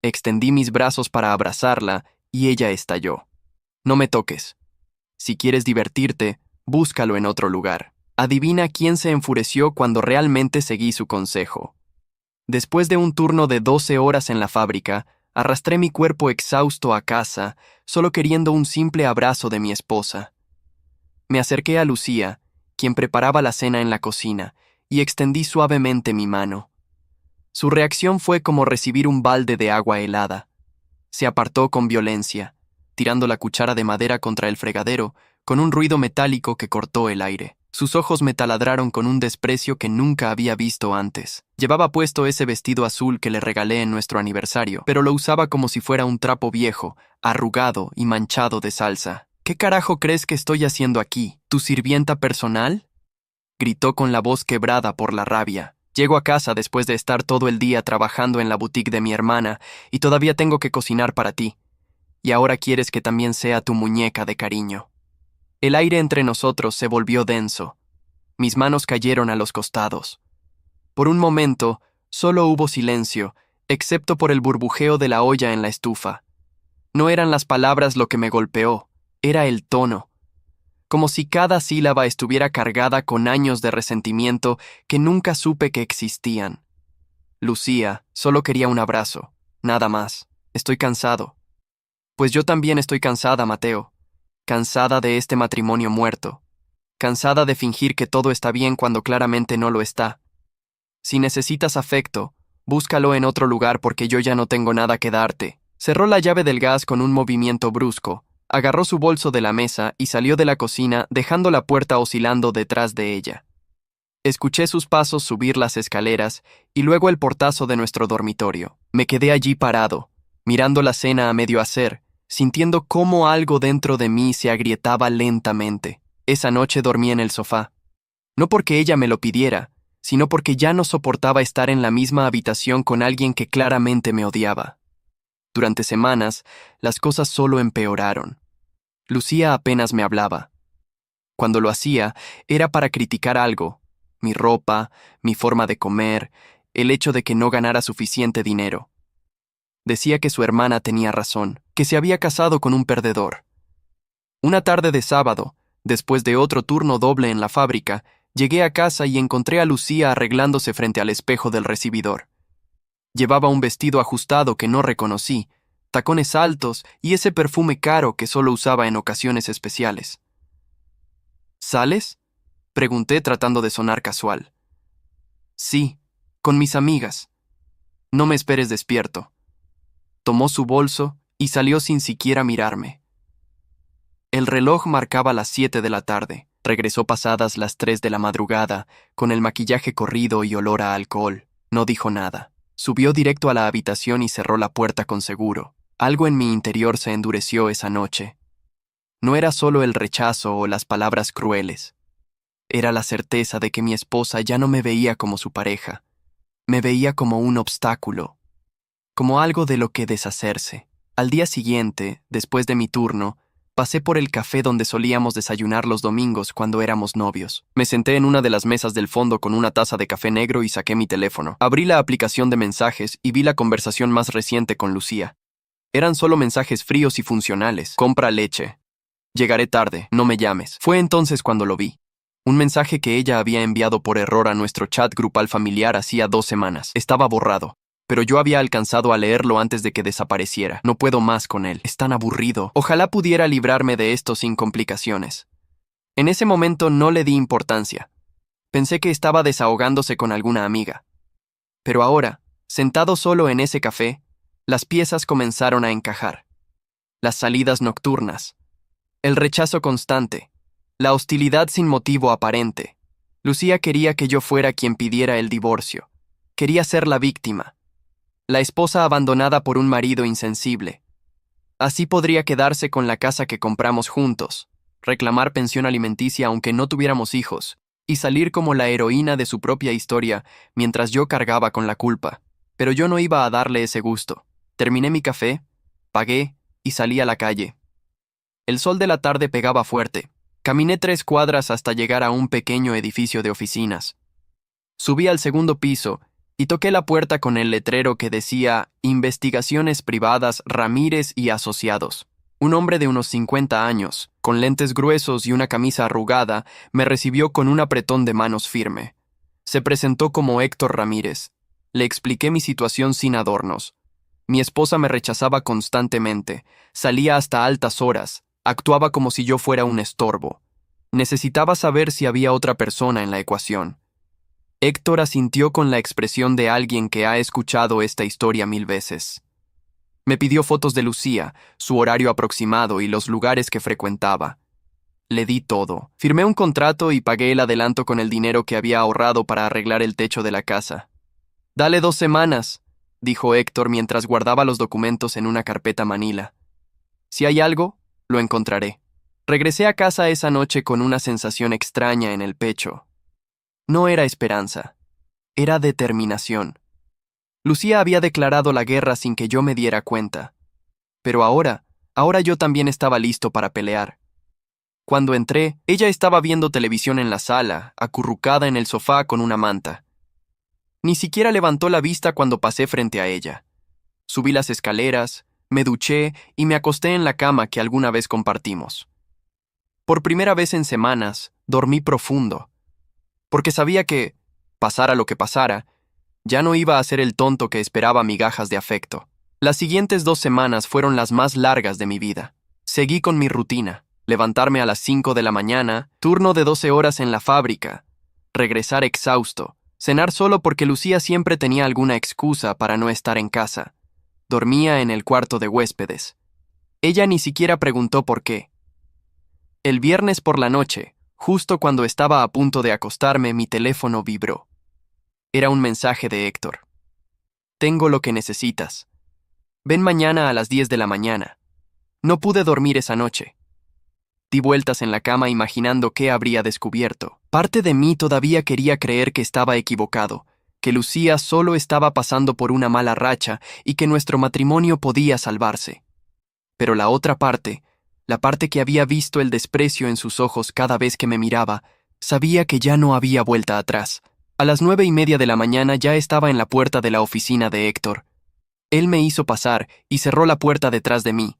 Extendí mis brazos para abrazarla y ella estalló. No me toques. Si quieres divertirte, búscalo en otro lugar. Adivina quién se enfureció cuando realmente seguí su consejo. Después de un turno de 12 horas en la fábrica, arrastré mi cuerpo exhausto a casa, solo queriendo un simple abrazo de mi esposa. Me acerqué a Lucía, quien preparaba la cena en la cocina, y extendí suavemente mi mano. Su reacción fue como recibir un balde de agua helada. Se apartó con violencia, tirando la cuchara de madera contra el fregadero, con un ruido metálico que cortó el aire. Sus ojos me taladraron con un desprecio que nunca había visto antes. Llevaba puesto ese vestido azul que le regalé en nuestro aniversario, pero lo usaba como si fuera un trapo viejo, arrugado y manchado de salsa. ¿Qué carajo crees que estoy haciendo aquí? ¿Tu sirvienta personal?, gritó con la voz quebrada por la rabia. Llego a casa después de estar todo el día trabajando en la boutique de mi hermana y todavía tengo que cocinar para ti. Y ahora quieres que también sea tu muñeca de cariño. El aire entre nosotros se volvió denso. Mis manos cayeron a los costados. Por un momento, solo hubo silencio, excepto por el burbujeo de la olla en la estufa. No eran las palabras lo que me golpeó, era el tono. Como si cada sílaba estuviera cargada con años de resentimiento que nunca supe que existían. Lucía, solo quería un abrazo, nada más. Estoy cansado. Pues yo también estoy cansada, Mateo. Cansada de este matrimonio muerto. Cansada de fingir que todo está bien cuando claramente no lo está. Si necesitas afecto, búscalo en otro lugar porque yo ya no tengo nada que darte. Cerró la llave del gas con un movimiento brusco. Agarró su bolso de la mesa y salió de la cocina dejando la puerta oscilando detrás de ella. Escuché sus pasos subir las escaleras y luego el portazo de nuestro dormitorio. Me quedé allí parado, mirando la cena a medio hacer, sintiendo cómo algo dentro de mí se agrietaba lentamente. Esa noche dormí en el sofá. No porque ella me lo pidiera, sino porque ya no soportaba estar en la misma habitación con alguien que claramente me odiaba. Durante semanas, las cosas solo empeoraron. Lucía apenas me hablaba. Cuando lo hacía, era para criticar algo: mi ropa, mi forma de comer, el hecho de que no ganara suficiente dinero. Decía que su hermana tenía razón, que se había casado con un perdedor. Una tarde de sábado, después de otro turno doble en la fábrica, llegué a casa y encontré a Lucía arreglándose frente al espejo del recibidor. Llevaba un vestido ajustado que no reconocí, tacones altos y ese perfume caro que solo usaba en ocasiones especiales. ¿Sales?, pregunté tratando de sonar casual. Sí, con mis amigas. No me esperes despierto. Tomó su bolso y salió sin siquiera mirarme. El reloj marcaba las 7 de la tarde. Regresó pasadas las 3 de la madrugada, con el maquillaje corrido y olor a alcohol. No dijo nada. Subió directo a la habitación y cerró la puerta con seguro. Algo en mi interior se endureció esa noche. No era solo el rechazo o las palabras crueles. Era la certeza de que mi esposa ya no me veía como su pareja. Me veía como un obstáculo, como algo de lo que deshacerse. Al día siguiente, después de mi turno, pasé por el café donde solíamos desayunar los domingos cuando éramos novios. Me senté en una de las mesas del fondo con una taza de café negro y saqué mi teléfono. Abrí la aplicación de mensajes y vi la conversación más reciente con Lucía. Eran solo mensajes fríos y funcionales. Compra leche. Llegaré tarde, no me llames. Fue entonces cuando lo vi. Un mensaje que ella había enviado por error a nuestro chat grupal familiar hacía 2 semanas. Estaba borrado, pero yo había alcanzado a leerlo antes de que desapareciera. No puedo más con él. Es tan aburrido. Ojalá pudiera librarme de esto sin complicaciones. En ese momento no le di importancia. Pensé que estaba desahogándose con alguna amiga. Pero ahora, sentado solo en ese café, las piezas comenzaron a encajar. Las salidas nocturnas, el rechazo constante, la hostilidad sin motivo aparente. Lucía quería que yo fuera quien pidiera el divorcio. Quería ser la víctima, la esposa abandonada por un marido insensible. Así podría quedarse con la casa que compramos juntos, reclamar pensión alimenticia aunque no tuviéramos hijos, y salir como la heroína de su propia historia mientras yo cargaba con la culpa. Pero yo no iba a darle ese gusto. Terminé mi café, pagué y salí a la calle. El sol de la tarde pegaba fuerte. Caminé 3 cuadras hasta llegar a un pequeño edificio de oficinas. Subí al segundo piso y toqué la puerta con el letrero que decía Investigaciones Privadas Ramírez y Asociados. Un hombre de unos 50 años, con lentes gruesos y una camisa arrugada, me recibió con un apretón de manos firme. Se presentó como Héctor Ramírez. Le expliqué mi situación sin adornos. Mi esposa me rechazaba constantemente, salía hasta altas horas, actuaba como si yo fuera un estorbo. Necesitaba saber si había otra persona en la ecuación. Héctor asintió con la expresión de alguien que ha escuchado esta historia 1000 veces. Me pidió fotos de Lucía, su horario aproximado y los lugares que frecuentaba. Le di todo. Firmé un contrato y pagué el adelanto con el dinero que había ahorrado para arreglar el techo de la casa. «Dale 2 semanas», dijo Héctor mientras guardaba los documentos en una carpeta manila. «Si hay algo, lo encontraré». Regresé a casa esa noche con una sensación extraña en el pecho. No era esperanza, era determinación. Lucía había declarado la guerra sin que yo me diera cuenta. Pero ahora yo también estaba listo para pelear. Cuando entré, ella estaba viendo televisión en la sala, acurrucada en el sofá con una manta. Ni siquiera levantó la vista cuando pasé frente a ella. Subí las escaleras, me duché y me acosté en la cama que alguna vez compartimos. Por primera vez en semanas, dormí profundo, porque sabía que, pasara lo que pasara, ya no iba a ser el tonto que esperaba migajas de afecto. Las siguientes 2 semanas fueron las más largas de mi vida. Seguí con mi rutina, levantarme a las 5 de la mañana, turno de 12 horas en la fábrica, regresar exhausto, cenar solo porque Lucía siempre tenía alguna excusa para no estar en casa. Dormía en el cuarto de huéspedes. Ella ni siquiera preguntó por qué. El viernes por la noche, justo cuando estaba a punto de acostarme, mi teléfono vibró. Era un mensaje de Héctor. «Tengo lo que necesitas. Ven mañana a las 10 de la mañana. No pude dormir esa noche». Di vueltas en la cama imaginando qué habría descubierto. Parte de mí todavía quería creer que estaba equivocado, que Lucía solo estaba pasando por una mala racha y que nuestro matrimonio podía salvarse. Pero la otra parte, la parte que había visto el desprecio en sus ojos cada vez que me miraba, sabía que ya no había vuelta atrás. A las 9:30 de la mañana ya estaba en la puerta de la oficina de Héctor. Él me hizo pasar y cerró la puerta detrás de mí.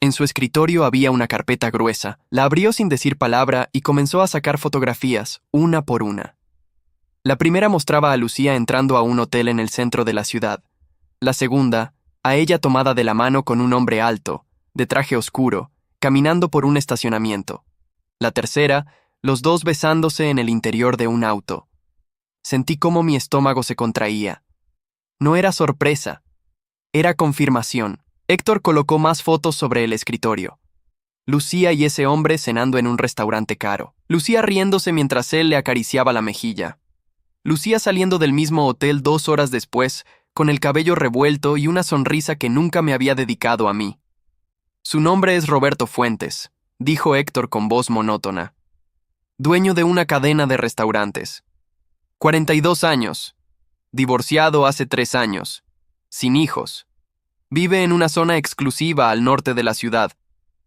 En su escritorio había una carpeta gruesa. La abrió sin decir palabra y comenzó a sacar fotografías, una por una. La primera mostraba a Lucía entrando a un hotel en el centro de la ciudad. La segunda, a ella tomada de la mano con un hombre alto, de traje oscuro, caminando por un estacionamiento. La tercera, los dos besándose en el interior de un auto. Sentí cómo mi estómago se contraía. No era sorpresa, era confirmación. Héctor colocó más fotos sobre el escritorio. Lucía y ese hombre cenando en un restaurante caro. Lucía riéndose mientras él le acariciaba la mejilla. Lucía saliendo del mismo hotel 2 horas después, con el cabello revuelto y una sonrisa que nunca me había dedicado a mí. «Su nombre es Roberto Fuentes», dijo Héctor con voz monótona. «Dueño de una cadena de restaurantes. 42 años. Divorciado hace 3 años. Sin hijos. Vive en una zona exclusiva al norte de la ciudad.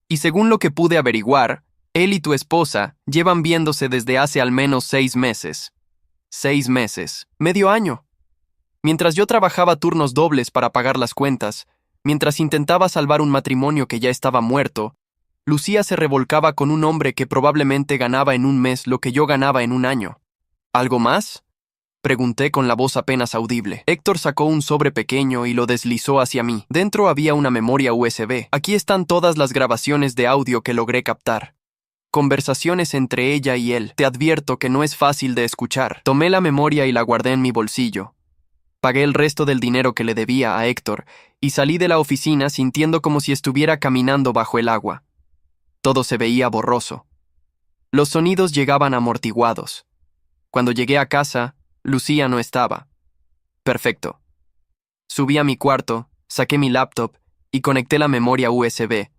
Y según lo que pude averiguar, él y tu esposa llevan viéndose desde hace al menos 6 meses. 6 meses. Medio año. Mientras yo trabajaba turnos dobles para pagar las cuentas, mientras intentaba salvar un matrimonio que ya estaba muerto, Lucía se revolcaba con un hombre que probablemente ganaba en un mes lo que yo ganaba en un año. ¿Algo más?», pregunté con la voz apenas audible. Héctor sacó un sobre pequeño y lo deslizó hacia mí. Dentro había una memoria USB. «Aquí están todas las grabaciones de audio que logré captar. Conversaciones entre ella y él. Te advierto que no es fácil de escuchar». Tomé la memoria y la guardé en mi bolsillo. Pagué el resto del dinero que le debía a Héctor y salí de la oficina sintiendo como si estuviera caminando bajo el agua. Todo se veía borroso. Los sonidos llegaban amortiguados. Cuando llegué a casa, Lucía no estaba. Perfecto. Subí a mi cuarto, saqué mi laptop y conecté la memoria USB.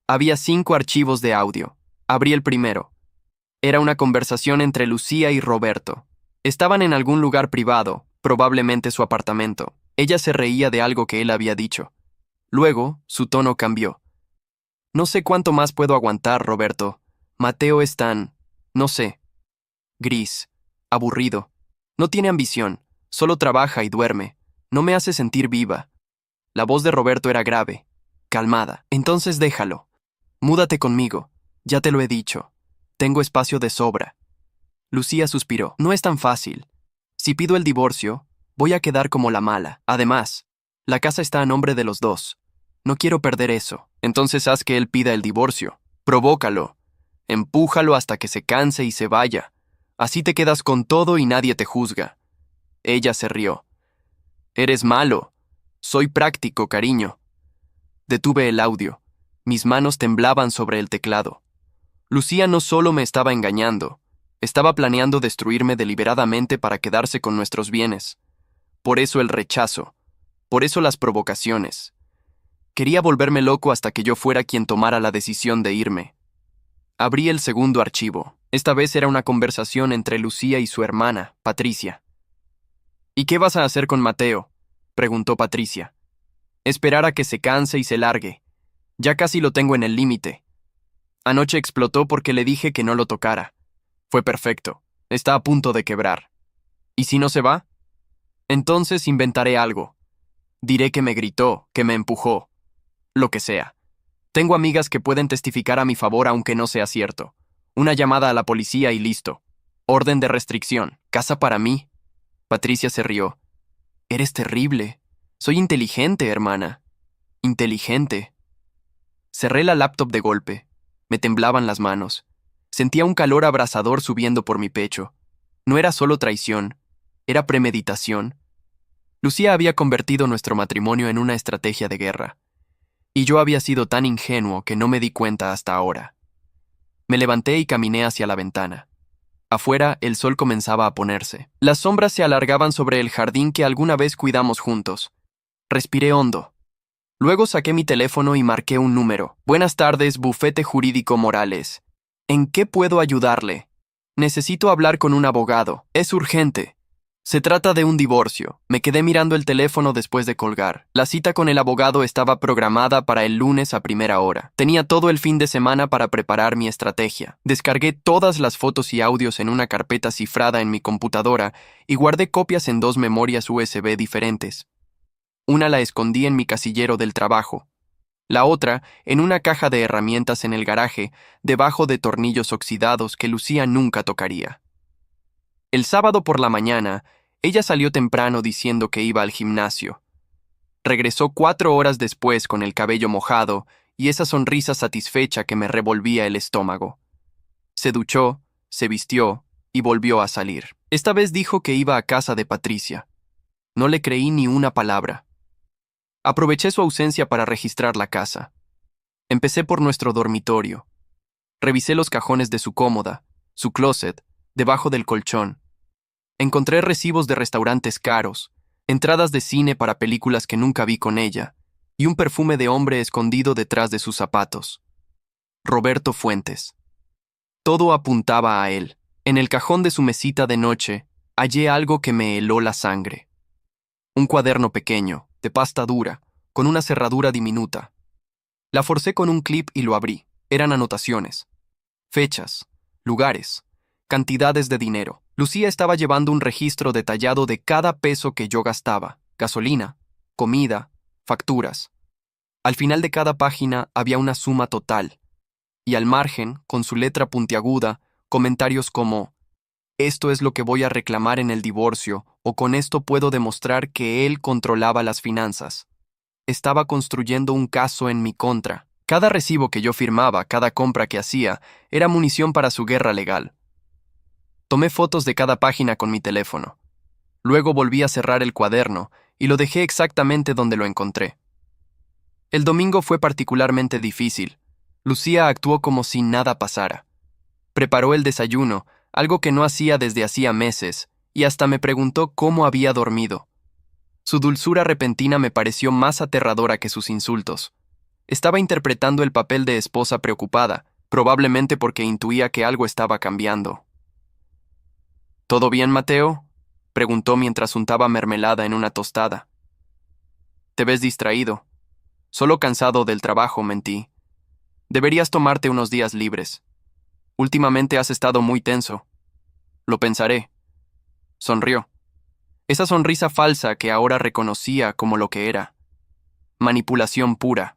Había 5 archivos de audio. Abrí el primero. Era una conversación entre Lucía y Roberto. Estaban en algún lugar privado, probablemente su apartamento. Ella se reía de algo que él había dicho. Luego, su tono cambió. «No sé cuánto más puedo aguantar, Roberto. Mateo es tan, no sé, gris, aburrido. No tiene ambición. Solo trabaja y duerme. No me hace sentir viva. La voz de Roberto era grave, calmada. Entonces déjalo. Múdate conmigo. Ya te lo he dicho. Tengo espacio de sobra. Lucía suspiró. No es tan fácil. Si pido el divorcio, voy a quedar como la mala. Además, la casa está a nombre de los dos. No quiero perder eso. Entonces haz que él pida el divorcio. Provócalo. Empújalo hasta que se canse y se vaya. Así te quedas con todo y nadie te juzga. Ella se rió. Eres malo. Soy práctico, cariño. Detuve el audio. Mis manos temblaban sobre el teclado. Lucía no solo me estaba engañando, estaba planeando destruirme deliberadamente para quedarse con nuestros bienes. Por eso el rechazo. Por eso las provocaciones. Quería volverme loco hasta que yo fuera quien tomara la decisión de irme. Abrí el segundo archivo. Esta vez era una conversación entre Lucía y su hermana, Patricia. ¿Y qué vas a hacer con Mateo?, preguntó Patricia. Esperar a que se canse y se largue. Ya casi lo tengo en el límite. Anoche explotó porque le dije que no lo tocara. Fue perfecto. Está a punto de quebrar. ¿Y si no se va? Entonces inventaré algo. Diré que me gritó, que me empujó. Lo que sea. Tengo amigas que pueden testificar a mi favor aunque no sea cierto. Una llamada a la policía y listo. Orden de restricción. Casa para mí. Patricia se rió. Eres terrible. Soy inteligente, hermana. Inteligente. Cerré la laptop de golpe. Me temblaban las manos. Sentía un calor abrasador subiendo por mi pecho. No era solo traición, era premeditación. Lucía había convertido nuestro matrimonio en una estrategia de guerra. Y yo había sido tan ingenuo que no me di cuenta hasta ahora. Me levanté y caminé hacia la ventana. Afuera, el sol comenzaba a ponerse. Las sombras se alargaban sobre el jardín que alguna vez cuidamos juntos. Respiré hondo. Luego saqué mi teléfono y marqué un número. Buenas tardes, Bufete Jurídico Morales. ¿En qué puedo ayudarle? Necesito hablar con un abogado. Es urgente. Se trata de un divorcio. Me quedé mirando el teléfono después de colgar. La cita con el abogado estaba programada para el lunes a primera hora. Tenía todo el fin de semana para preparar mi estrategia. Descargué todas las fotos y audios en una carpeta cifrada en mi computadora y guardé copias en 2 memorias USB diferentes. Una la escondí en mi casillero del trabajo. La otra en una caja de herramientas en el garaje, debajo de tornillos oxidados que Lucía nunca tocaría. El sábado por la mañana, ella salió temprano diciendo que iba al gimnasio. Regresó 4 horas después con el cabello mojado y esa sonrisa satisfecha que me revolvía el estómago. Se duchó, se vistió y volvió a salir. Esta vez dijo que iba a casa de Patricia. No le creí ni una palabra. Aproveché su ausencia para registrar la casa. Empecé por nuestro dormitorio. Revisé los cajones de su cómoda, su closet, debajo del colchón. Encontré recibos de restaurantes caros, entradas de cine para películas que nunca vi con ella, y un perfume de hombre escondido detrás de sus zapatos. Roberto Fuentes. Todo apuntaba a él. En el cajón de su mesita de noche, hallé algo que me heló la sangre. Un cuaderno pequeño, de pasta dura, con una cerradura diminuta. La forcé con un clip y lo abrí. Eran anotaciones. Fechas, lugares, cantidades de dinero. Lucía estaba llevando un registro detallado de cada peso que yo gastaba, gasolina, comida, facturas. Al final de cada página había una suma total, y al margen, con su letra puntiaguda, comentarios como «Esto es lo que voy a reclamar en el divorcio» o «Con esto puedo demostrar que él controlaba las finanzas». Estaba construyendo un caso en mi contra. Cada recibo que yo firmaba, cada compra que hacía, era munición para su guerra legal. Tomé fotos de cada página con mi teléfono. Luego volví a cerrar el cuaderno y lo dejé exactamente donde lo encontré. El domingo fue particularmente difícil. Lucía actuó como si nada pasara. Preparó el desayuno, algo que no hacía desde hacía meses, y hasta me preguntó cómo había dormido. Su dulzura repentina me pareció más aterradora que sus insultos. Estaba interpretando el papel de esposa preocupada, probablemente porque intuía que algo estaba cambiando. ¿Todo bien, Mateo?, preguntó mientras untaba mermelada en una tostada. Te ves distraído. Solo cansado del trabajo, mentí. Deberías tomarte unos días libres. Últimamente has estado muy tenso. Lo pensaré. Sonrió. Esa sonrisa falsa que ahora reconocía como lo que era. Manipulación pura.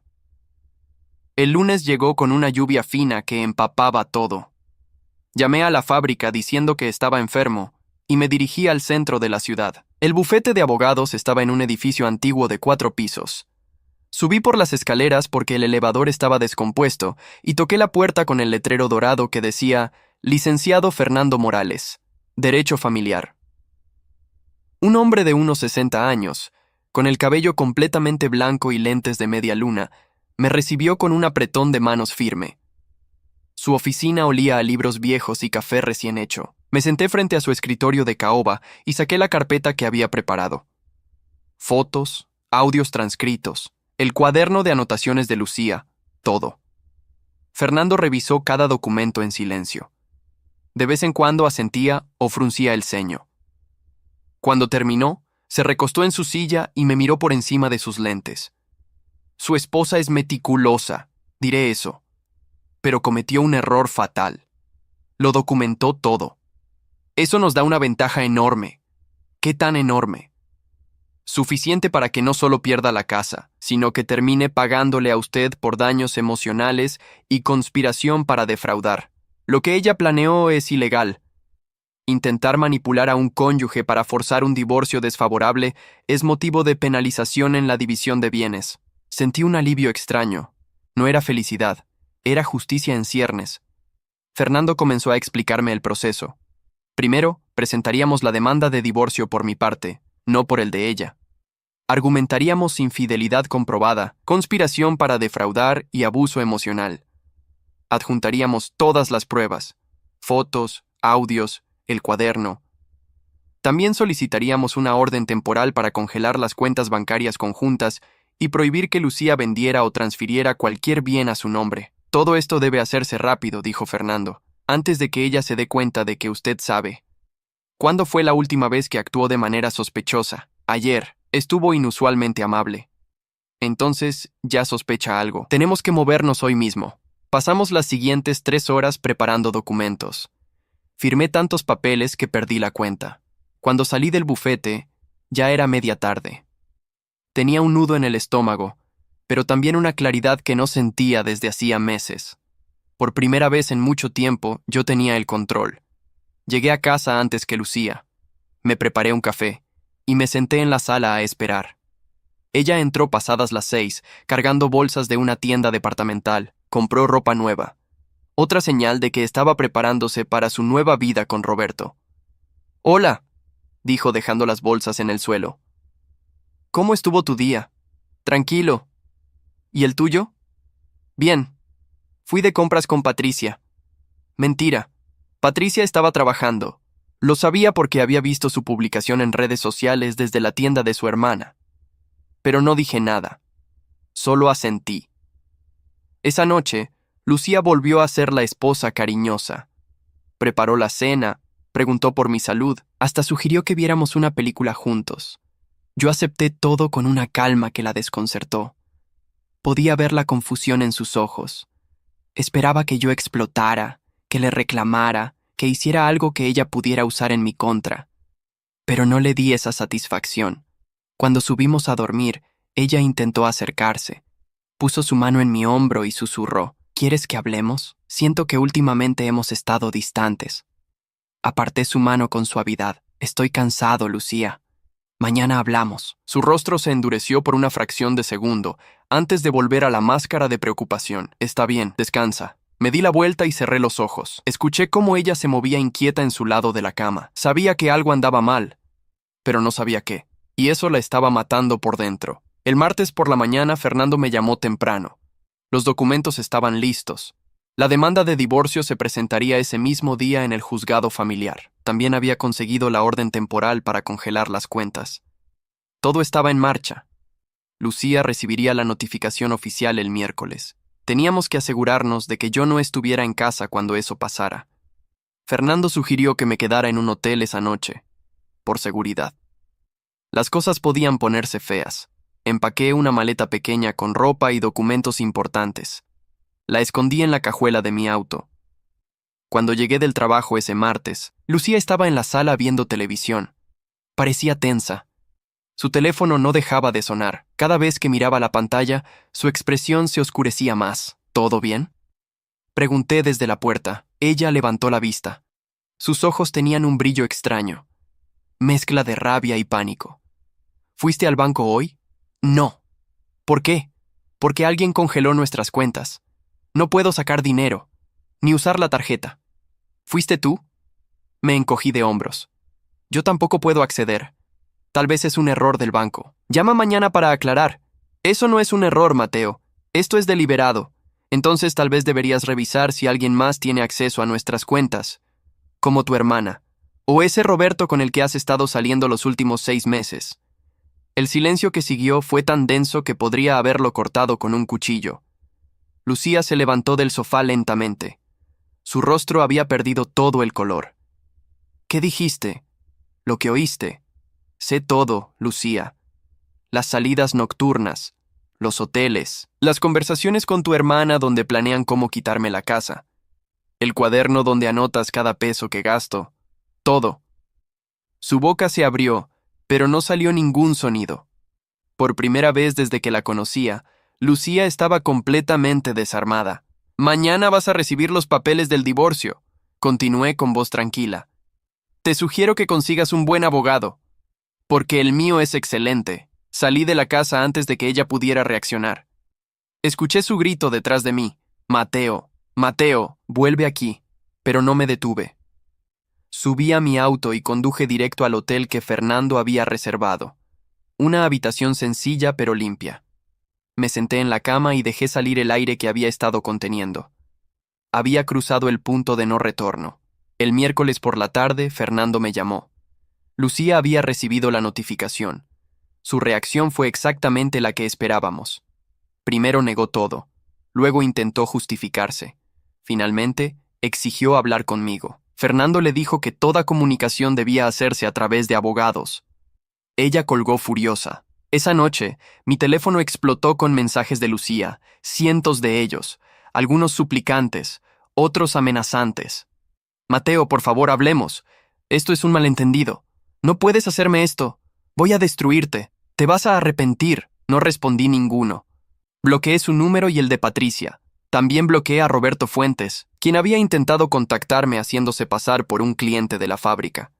El lunes llegó con una lluvia fina que empapaba todo. Llamé a la fábrica diciendo que estaba enfermo y me dirigí al centro de la ciudad. El bufete de abogados estaba en un edificio antiguo de 4 pisos. Subí por las escaleras porque el elevador estaba descompuesto y toqué la puerta con el letrero dorado que decía Licenciado Fernando Morales, Derecho Familiar. Un hombre de unos 60 años, con el cabello completamente blanco y lentes de media luna, me recibió con un apretón de manos firme. Su oficina olía a libros viejos y café recién hecho. Me senté frente a su escritorio de caoba y saqué la carpeta que había preparado. Fotos, audios transcritos, el cuaderno de anotaciones de Lucía, todo. Fernando revisó cada documento en silencio. De vez en cuando asentía o fruncía el ceño. Cuando terminó, se recostó en su silla y me miró por encima de sus lentes. Su esposa es meticulosa, diré eso, pero cometió un error fatal. Lo documentó todo. Eso nos da una ventaja enorme. ¿Qué tan enorme? Suficiente para que no solo pierda la casa, sino que termine pagándole a usted por daños emocionales y conspiración para defraudar. Lo que ella planeó es ilegal. Intentar manipular a un cónyuge para forzar un divorcio desfavorable es motivo de penalización en la división de bienes. Sentí un alivio extraño. No era felicidad, era justicia en ciernes. Fernando comenzó a explicarme el proceso. Primero, presentaríamos la demanda de divorcio por mi parte, no por el de ella. Argumentaríamos infidelidad comprobada, conspiración para defraudar y abuso emocional. Adjuntaríamos todas las pruebas, fotos, audios, el cuaderno. También solicitaríamos una orden temporal para congelar las cuentas bancarias conjuntas y prohibir que Lucía vendiera o transfiriera cualquier bien a su nombre. Todo esto debe hacerse rápido, dijo Fernando, antes de que ella se dé cuenta de que usted sabe. ¿Cuándo fue la última vez que actuó de manera sospechosa? Ayer. Estuvo inusualmente amable. Entonces, ya sospecha algo. Tenemos que movernos hoy mismo. Pasamos las siguientes 3 horas preparando documentos. Firmé tantos papeles que perdí la cuenta. Cuando salí del bufete, ya era media tarde. Tenía un nudo en el estómago, pero también una claridad que no sentía desde hacía meses. Por primera vez en mucho tiempo, yo tenía el control. Llegué a casa antes que Lucía. Me preparé un café y me senté en la sala a esperar. Ella entró pasadas las 6, cargando bolsas de una tienda departamental. Compró ropa nueva. Otra señal de que estaba preparándose para su nueva vida con Roberto. «Hola», dijo dejando las bolsas en el suelo. «¿Cómo estuvo tu día?» «Tranquilo». «¿Y el tuyo?» «Bien. Fui de compras con Patricia». «Mentira. Patricia estaba trabajando. Lo sabía porque había visto su publicación en redes sociales desde la tienda de su hermana. Pero no dije nada. Solo asentí. Esa noche, Lucía volvió a ser la esposa cariñosa. Preparó la cena, preguntó por mi salud, hasta sugirió que viéramos una película juntos. Yo acepté todo con una calma que la desconcertó. Podía ver la confusión en sus ojos. Esperaba que yo explotara, que le reclamara, que hiciera algo que ella pudiera usar en mi contra. Pero no le di esa satisfacción. Cuando subimos a dormir, ella intentó acercarse. Puso su mano en mi hombro y susurró: «¿Quieres que hablemos? Siento que últimamente hemos estado distantes». Aparté su mano con suavidad. «Estoy cansado, Lucía. Mañana hablamos». Su rostro se endureció por una fracción de segundo, antes de volver a la máscara de preocupación. «Está bien, descansa». Me di la vuelta y cerré los ojos. Escuché cómo ella se movía inquieta en su lado de la cama. Sabía que algo andaba mal, pero no sabía qué. Y eso la estaba matando por dentro. El martes por la mañana, Fernando me llamó temprano. Los documentos estaban listos. La demanda de divorcio se presentaría ese mismo día en el juzgado familiar. También había conseguido la orden temporal para congelar las cuentas. Todo estaba en marcha. Lucía recibiría la notificación oficial el miércoles. Teníamos que asegurarnos de que yo no estuviera en casa cuando eso pasara. Fernando sugirió que me quedara en un hotel esa noche, por seguridad. Las cosas podían ponerse feas. Empaqué una maleta pequeña con ropa y documentos importantes. La escondí en la cajuela de mi auto. Cuando llegué del trabajo ese martes, Lucía estaba en la sala viendo televisión. Parecía tensa. Su teléfono no dejaba de sonar. Cada vez que miraba la pantalla, su expresión se oscurecía más. ¿Todo bien? Pregunté desde la puerta. Ella levantó la vista. Sus ojos tenían un brillo extraño, mezcla de rabia y pánico. ¿Fuiste al banco hoy? No. ¿Por qué? Porque alguien congeló nuestras cuentas. No puedo sacar dinero, ni usar la tarjeta. ¿Fuiste tú? Me encogí de hombros. Yo tampoco puedo acceder. Tal vez es un error del banco. Llama mañana para aclarar. Eso no es un error, Mateo. Esto es deliberado. Entonces tal vez deberías revisar si alguien más tiene acceso a nuestras cuentas, como tu hermana, o ese Roberto con el que has estado saliendo los últimos 6 meses. El silencio que siguió fue tan denso que podría haberlo cortado con un cuchillo. Lucía se levantó del sofá lentamente. Su rostro había perdido todo el color. ¿Qué dijiste? Lo que oíste. Sé todo, Lucía. Las salidas nocturnas, los hoteles, las conversaciones con tu hermana donde planean cómo quitarme la casa, el cuaderno donde anotas cada peso que gasto, todo. Su boca se abrió, pero no salió ningún sonido. Por primera vez desde que la conocía, Lucía estaba completamente desarmada. Mañana vas a recibir los papeles del divorcio, continué con voz tranquila. Te sugiero que consigas un buen abogado, porque el mío es excelente. Salí de la casa antes de que ella pudiera reaccionar. Escuché su grito detrás de mí. Mateo, Mateo, vuelve aquí. Pero no me detuve. Subí a mi auto y conduje directo al hotel que Fernando había reservado. Una habitación sencilla pero limpia. Me senté en la cama y dejé salir el aire que había estado conteniendo. Había cruzado el punto de no retorno. El miércoles por la tarde, Fernando me llamó. Lucía había recibido la notificación. Su reacción fue exactamente la que esperábamos. Primero negó todo, luego intentó justificarse. Finalmente, exigió hablar conmigo. Fernando le dijo que toda comunicación debía hacerse a través de abogados. Ella colgó furiosa. Esa noche, mi teléfono explotó con mensajes de Lucía, cientos de ellos, algunos suplicantes, otros amenazantes. Mateo, por favor, hablemos. Esto es un malentendido. No puedes hacerme esto. Voy a destruirte. Te vas a arrepentir. No respondí ninguno. Bloqueé su número y el de Patricia. También bloqueé a Roberto Fuentes, quien había intentado contactarme haciéndose pasar por un cliente de la fábrica.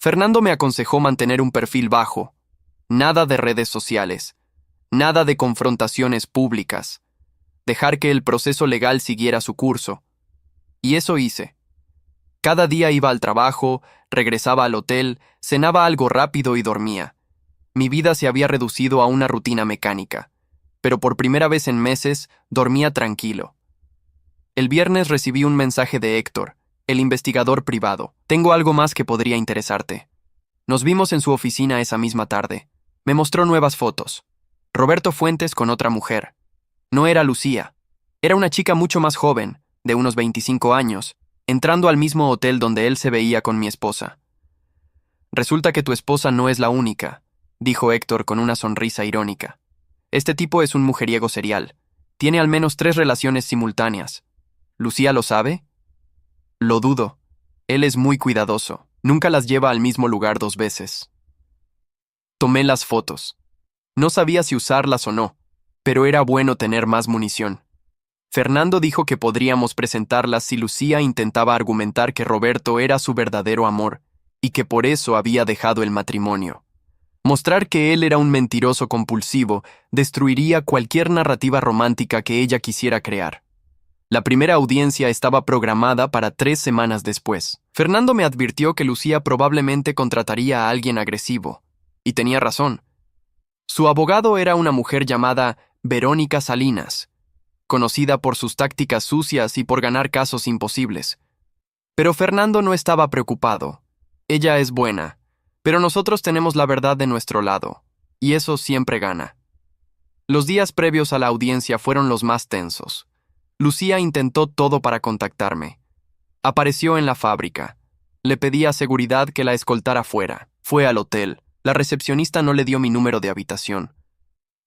Fernando me aconsejó mantener un perfil bajo. Nada de redes sociales. Nada de confrontaciones públicas. Dejar que el proceso legal siguiera su curso. Y eso hice. Cada día iba al trabajo, regresaba al hotel, cenaba algo rápido y dormía. Mi vida se había reducido a una rutina mecánica, pero por primera vez en meses dormía tranquilo. El viernes recibí un mensaje de Héctor, el investigador privado. Tengo algo más que podría interesarte. Nos vimos en su oficina esa misma tarde. Me mostró nuevas fotos. Roberto Fuentes con otra mujer. No era Lucía. Era una chica mucho más joven, de unos 25 años, entrando al mismo hotel donde él se veía con mi esposa. Resulta que tu esposa no es la única, dijo Héctor con una sonrisa irónica. Este tipo es un mujeriego serial. Tiene al menos 3 relaciones simultáneas. ¿Lucía lo sabe? Lo dudo. Él es muy cuidadoso. Nunca las lleva al mismo lugar 2 veces. Tomé las fotos. No sabía si usarlas o no, pero era bueno tener más munición. Fernando dijo que podríamos presentarlas si Lucía intentaba argumentar que Roberto era su verdadero amor y que por eso había dejado el matrimonio. Mostrar que él era un mentiroso compulsivo destruiría cualquier narrativa romántica que ella quisiera crear. La primera audiencia estaba programada para 3 semanas después. Fernando me advirtió que Lucía probablemente contrataría a alguien agresivo, y tenía razón. Su abogado era una mujer llamada Verónica Salinas, conocida por sus tácticas sucias y por ganar casos imposibles. Pero Fernando no estaba preocupado. Ella es buena, pero nosotros tenemos la verdad de nuestro lado, y eso siempre gana. Los días previos a la audiencia fueron los más tensos. Lucía intentó todo para contactarme. Apareció en la fábrica. Le pedí a seguridad que la escoltara fuera. Fue al hotel. La recepcionista no le dio mi número de habitación.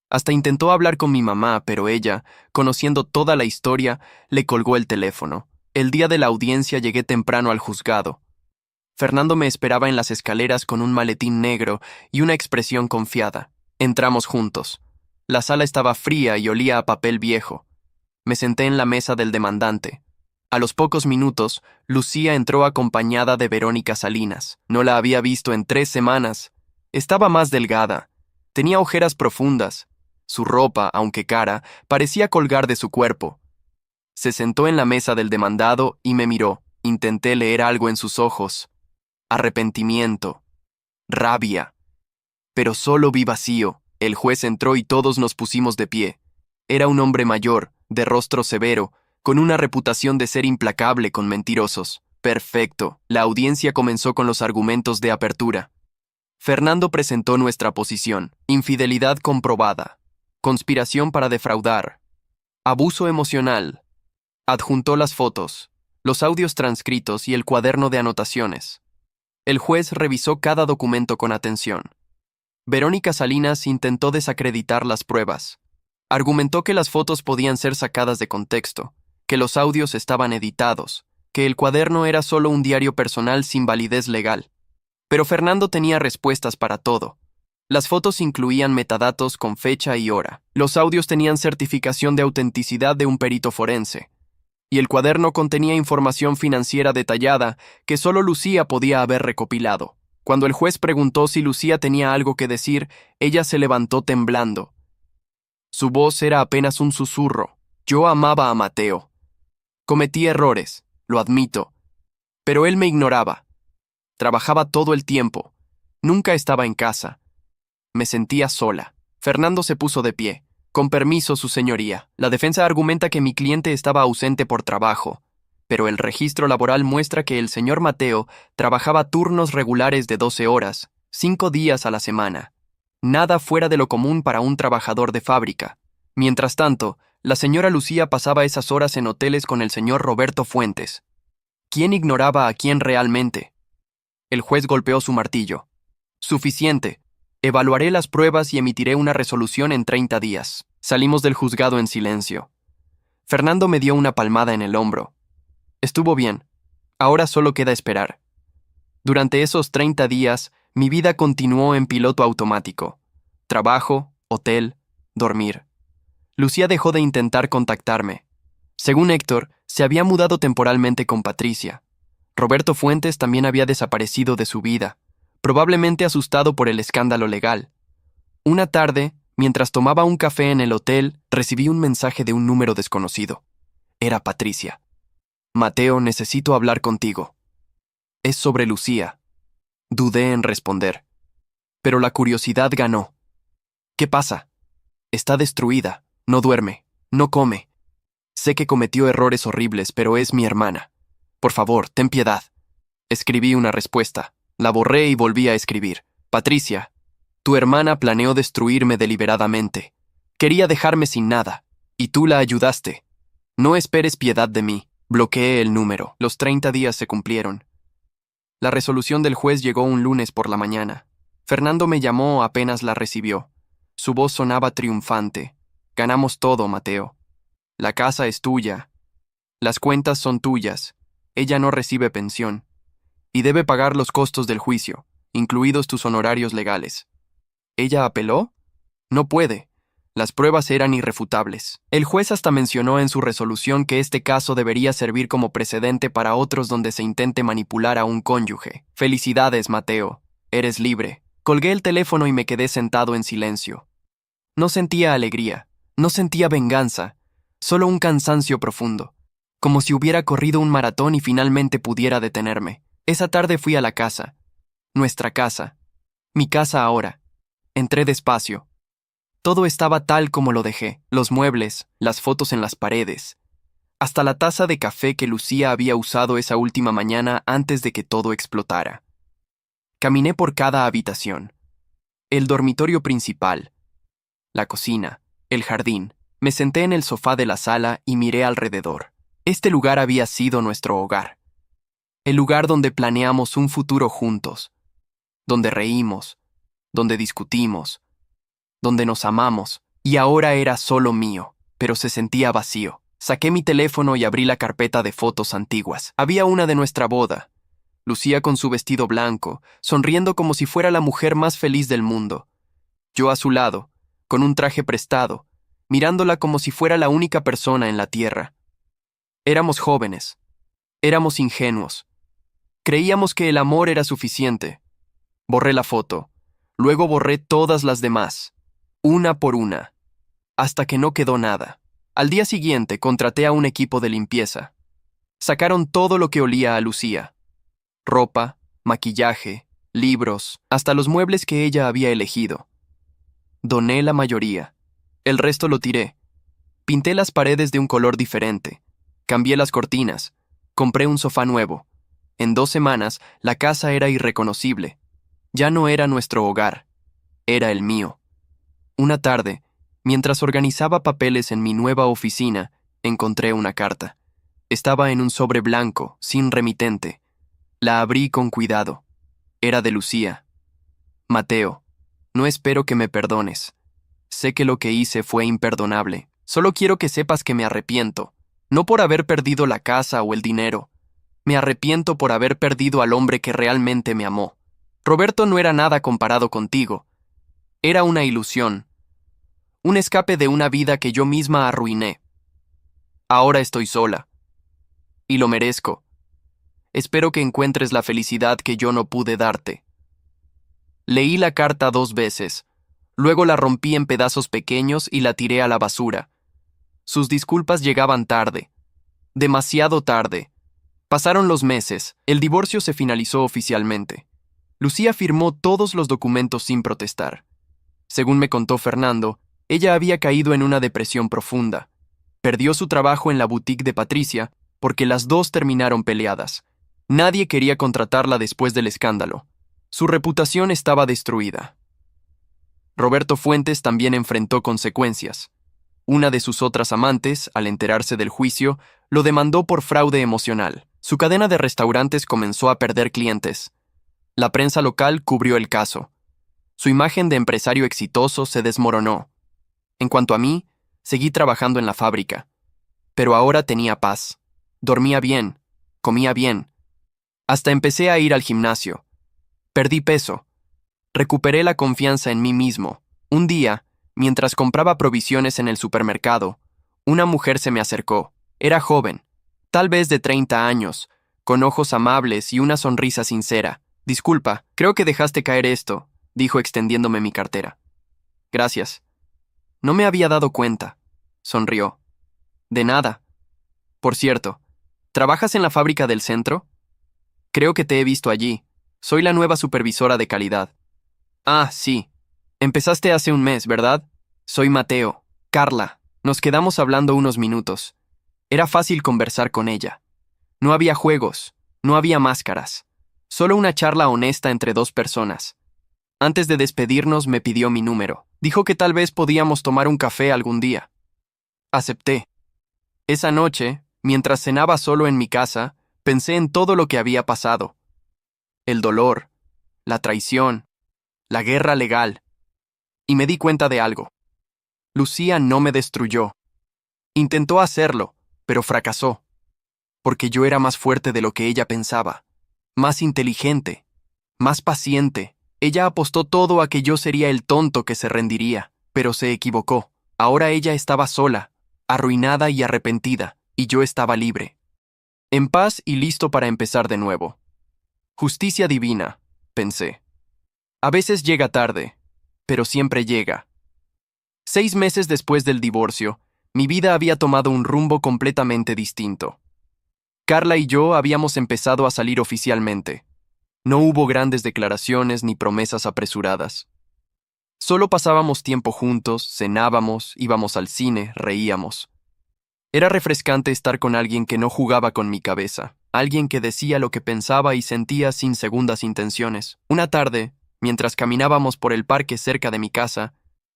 Hasta intentó hablar con mi mamá, pero ella, conociendo toda la historia, le colgó el teléfono. El día de la audiencia llegué temprano al juzgado. Fernando me esperaba en las escaleras con un maletín negro y una expresión confiada. Entramos juntos. La sala estaba fría y olía a papel viejo. Me senté en la mesa del demandante. A los pocos minutos, Lucía entró acompañada de Verónica Salinas. No la había visto en 3 semanas. Estaba más delgada. Tenía ojeras profundas. Su ropa, aunque cara, parecía colgar de su cuerpo. Se sentó en la mesa del demandado y me miró. Intenté leer algo en sus ojos. Arrepentimiento. Rabia. Pero solo vi vacío. El juez entró y todos nos pusimos de pie. Era un hombre mayor, de rostro severo, con una reputación de ser implacable con mentirosos. Perfecto. La audiencia comenzó con los argumentos de apertura. Fernando presentó nuestra posición. Infidelidad comprobada. Conspiración para defraudar. Abuso emocional. Adjuntó las fotos, los audios transcritos y el cuaderno de anotaciones. El juez revisó cada documento con atención. Verónica Salinas intentó desacreditar las pruebas. Argumentó que las fotos podían ser sacadas de contexto, que los audios estaban editados, que el cuaderno era solo un diario personal sin validez legal. Pero Fernando tenía respuestas para todo. Las fotos incluían metadatos con fecha y hora. Los audios tenían certificación de autenticidad de un perito forense. Y el cuaderno contenía información financiera detallada que solo Lucía podía haber recopilado. Cuando el juez preguntó si Lucía tenía algo que decir, ella se levantó temblando. Su voz era apenas un susurro. Yo amaba a Mateo. Cometí errores, lo admito. Pero él me ignoraba. Trabajaba todo el tiempo. Nunca estaba en casa. Me sentía sola. Fernando se puso de pie. Con permiso, su señoría. La defensa argumenta que mi cliente estaba ausente por trabajo, pero el registro laboral muestra que el señor Mateo trabajaba turnos regulares de 12 horas, 5 días a la semana. Nada fuera de lo común para un trabajador de fábrica. Mientras tanto, la señora Lucía pasaba esas horas en hoteles con el señor Roberto Fuentes. ¿Quién ignoraba a quién realmente? El juez golpeó su martillo. Suficiente. Evaluaré las pruebas y emitiré una resolución en 30 días. Salimos del juzgado en silencio. Fernando me dio una palmada en el hombro. Estuvo bien. Ahora solo queda esperar. Durante esos 30 días, mi vida continuó en piloto automático. Trabajo, hotel, dormir. Lucía dejó de intentar contactarme. Según Héctor, se había mudado temporalmente con Patricia. Roberto Fuentes también había desaparecido de su vida, probablemente asustado por el escándalo legal. Una tarde, mientras tomaba un café en el hotel, recibí un mensaje de un número desconocido. Era Patricia. Mateo, necesito hablar contigo. Es sobre Lucía. Dudé en responder. Pero la curiosidad ganó. ¿Qué pasa? Está destruida, no duerme, no come. Sé que cometió errores horribles, pero es mi hermana. Por favor, ten piedad. Escribí una respuesta. La borré y volví a escribir. Patricia, tu hermana planeó destruirme deliberadamente. Quería dejarme sin nada, y tú la ayudaste. No esperes piedad de mí. Bloqueé el número. Los 30 días se cumplieron. La resolución del juez llegó un lunes por la mañana. Fernando me llamó apenas la recibió. Su voz sonaba triunfante. Ganamos todo, Mateo. La casa es tuya. Las cuentas son tuyas. Ella no recibe pensión. Y debe pagar los costos del juicio, incluidos tus honorarios legales. ¿Ella apeló? No puede. Las pruebas eran irrefutables. El juez hasta mencionó en su resolución que este caso debería servir como precedente para otros donde se intente manipular a un cónyuge. Felicidades, Mateo. Eres libre. Colgué el teléfono y me quedé sentado en silencio. No sentía alegría, no sentía venganza, solo un cansancio profundo, como si hubiera corrido un maratón y finalmente pudiera detenerme. Esa tarde fui a la casa. Nuestra casa. Mi casa ahora. Entré despacio. Todo estaba tal como lo dejé. Los muebles, las fotos en las paredes. Hasta la taza de café que Lucía había usado esa última mañana antes de que todo explotara. Caminé por cada habitación. El dormitorio principal. La cocina. El jardín. Me senté en el sofá de la sala y miré alrededor. Este lugar había sido nuestro hogar. El lugar donde planeamos un futuro juntos, donde reímos, donde discutimos, donde nos amamos, y ahora era solo mío, pero se sentía vacío. Saqué mi teléfono y abrí la carpeta de fotos antiguas. Había una de nuestra boda, Lucía con su vestido blanco, sonriendo como si fuera la mujer más feliz del mundo. Yo a su lado, con un traje prestado, mirándola como si fuera la única persona en la tierra. Éramos jóvenes, éramos ingenuos. Creíamos que el amor era suficiente. Borré la foto, luego borré todas las demás, una por una, hasta que no quedó nada. Al día siguiente contraté a un equipo de limpieza. Sacaron todo lo que olía a Lucía: ropa, maquillaje, libros, hasta los muebles que ella había elegido. Doné la mayoría. El resto lo tiré. Pinté las paredes de un color diferente. Cambié las cortinas. Compré un sofá nuevo. En 2 semanas, la casa era irreconocible. Ya no era nuestro hogar. Era el mío. Una tarde, mientras organizaba papeles en mi nueva oficina, encontré una carta. Estaba en un sobre blanco, sin remitente. La abrí con cuidado. Era de Lucía. Mateo, no espero que me perdones. Sé que lo que hice fue imperdonable. Solo quiero que sepas que me arrepiento. No por haber perdido la casa o el dinero. Me arrepiento por haber perdido al hombre que realmente me amó. Roberto no era nada comparado contigo. Era una ilusión. Un escape de una vida que yo misma arruiné. Ahora estoy sola. Y lo merezco. Espero que encuentres la felicidad que yo no pude darte. Leí la carta 2 veces. Luego la rompí en pedazos pequeños y la tiré a la basura. Sus disculpas llegaban tarde. Demasiado tarde. Pasaron los meses. El divorcio se finalizó oficialmente. Lucía firmó todos los documentos sin protestar. Según me contó Fernando, ella había caído en una depresión profunda. Perdió su trabajo en la boutique de Patricia porque las dos terminaron peleadas. Nadie quería contratarla después del escándalo. Su reputación estaba destruida. Roberto Fuentes también enfrentó consecuencias. Una de sus otras amantes, al enterarse del juicio, lo demandó por fraude emocional. Su cadena de restaurantes comenzó a perder clientes. La prensa local cubrió el caso. Su imagen de empresario exitoso se desmoronó. En cuanto a mí, seguí trabajando en la fábrica. Pero ahora tenía paz. Dormía bien, comía bien. Hasta empecé a ir al gimnasio. Perdí peso. Recuperé la confianza en mí mismo. Un día, mientras compraba provisiones en el supermercado, una mujer se me acercó. Era joven, tal vez de 30 años, con ojos amables y una sonrisa sincera. «Disculpa, creo que dejaste caer esto», dijo extendiéndome mi cartera. «Gracias». «No me había dado cuenta», sonrió. «De nada. Por cierto, ¿trabajas en la fábrica del centro?» «Creo que te he visto allí. Soy la nueva supervisora de calidad». «Ah, sí. Empezaste hace un mes, ¿verdad?» «Soy Mateo. Carla». Nos quedamos hablando unos minutos. Era fácil conversar con ella. No había juegos, no había máscaras. Solo una charla honesta entre 2 personas. Antes de despedirnos me pidió mi número. Dijo que tal vez podíamos tomar un café algún día. Acepté. Esa noche, mientras cenaba solo en mi casa, pensé en todo lo que había pasado. El dolor, la traición, la guerra legal. Y me di cuenta de algo. Lucía no me destruyó. Intentó hacerlo, pero fracasó. Porque yo era más fuerte de lo que ella pensaba. Más inteligente, más paciente. Ella apostó todo a que yo sería el tonto que se rendiría, pero se equivocó. Ahora ella estaba sola, arruinada y arrepentida, y yo estaba libre. En paz y listo para empezar de nuevo. Justicia divina, pensé. A veces llega tarde, pero siempre llega. 6 meses después del divorcio, mi vida había tomado un rumbo completamente distinto. Carla y yo habíamos empezado a salir oficialmente. No hubo grandes declaraciones ni promesas apresuradas. Solo pasábamos tiempo juntos, cenábamos, íbamos al cine, reíamos. Era refrescante estar con alguien que no jugaba con mi cabeza, alguien que decía lo que pensaba y sentía sin segundas intenciones. Una tarde, mientras caminábamos por el parque cerca de mi casa,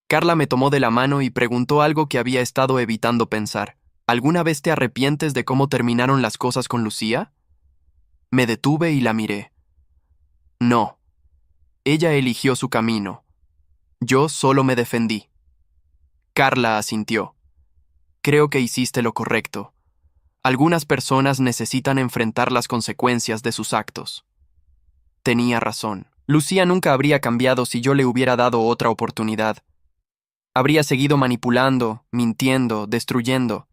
Carla me tomó de la mano y preguntó algo que había estado evitando pensar. ¿Alguna vez te arrepientes de cómo terminaron las cosas con Lucía? Me detuve y la miré. No. Ella eligió su camino. Yo solo me defendí. Carla asintió. Creo que hiciste lo correcto. Algunas personas necesitan enfrentar las consecuencias de sus actos. Tenía razón. Lucía nunca habría cambiado si yo le hubiera dado otra oportunidad. Habría seguido manipulando, mintiendo, destruyendo.